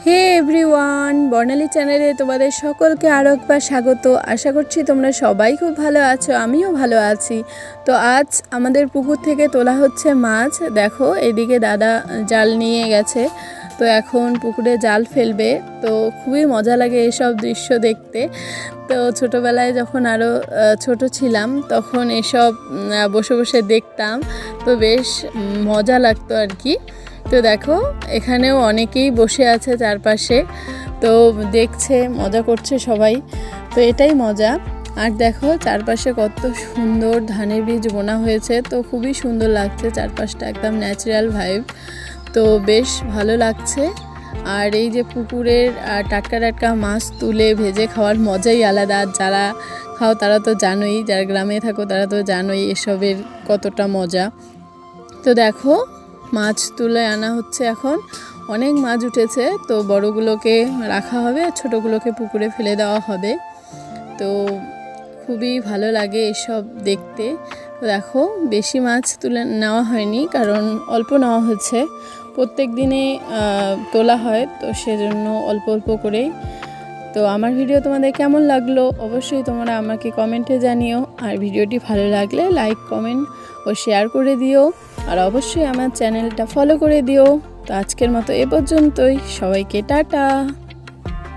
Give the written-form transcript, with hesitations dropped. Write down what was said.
হে everyone, বর্ণালী চ্যানেলে তোমাদের সকলকে আরও একবার স্বাগত। আশা করছি তোমরা সবাই খুব ভালো আছো, আমিও ভালো আছি। তো আজ আমাদের পুকুর থেকে তোলা হচ্ছে মাছ। দেখো এদিকে দাদা জাল নিয়ে গেছে, তো এখন পুকুরে জাল ফেলবে। তো খুবই মজা লাগে এসব দৃশ্য দেখতে। তো ছোটোবেলায় যখন আরও ছোট ছিলাম তখন এসব বসে বসে দেখতাম, তো বেশ মজা লাগতো আর কি। তো দেখো এখানেও অনেকেই বসে আছে চারপাশে, তো দেখছে, মজা করছে সবাই। তো এটাই মজা। আর দেখো চারপাশে কত সুন্দর ধানের বীজ বোনা হয়েছে, তো খুবই সুন্দর লাগছে চারপাশটা, একদম ন্যাচারাল ভাইব। তো বেশ ভালো লাগছে। আর এই যে পুকুরের টাটকা টাটকা মাছ তুলে ভেজে খাওয়ার মজাই আলাদা। যারা খাও তারা তো জানোই, যারা গ্রামে থাকো তারা তো জানোই এসবের কতটা মজা। তো দেখো মাছ তুলে আনা হচ্ছে, এখন অনেক মাছ উঠেছে, তো বড়গুলোকে রাখা হবে আর ছোটোগুলোকে পুকুরে ফেলে দেওয়া হবে। তো খুবই ভালো লাগে এসব দেখতে। তো দেখো বেশি মাছ তুলে নেওয়া হয়নি, কারণ অল্প নেওয়া হয়েছে, প্রত্যেক দিনে তোলা হয়, তো সেজন্য অল্প অল্প করেই। তো আমার ভিডিও তোমাদের কেমন লাগলো অবশ্যই তোমরা আমাকে কমেন্টে জানিও। আর ভিডিওটি ভালো লাগলে লাইক, কমেন্ট ও শেয়ার করে দিও। আর অবশ্যই আমার চ্যানেলটা ফলো করে দিও। তো আজকের মতো এ পর্যন্তই, সবাইকে টাটা।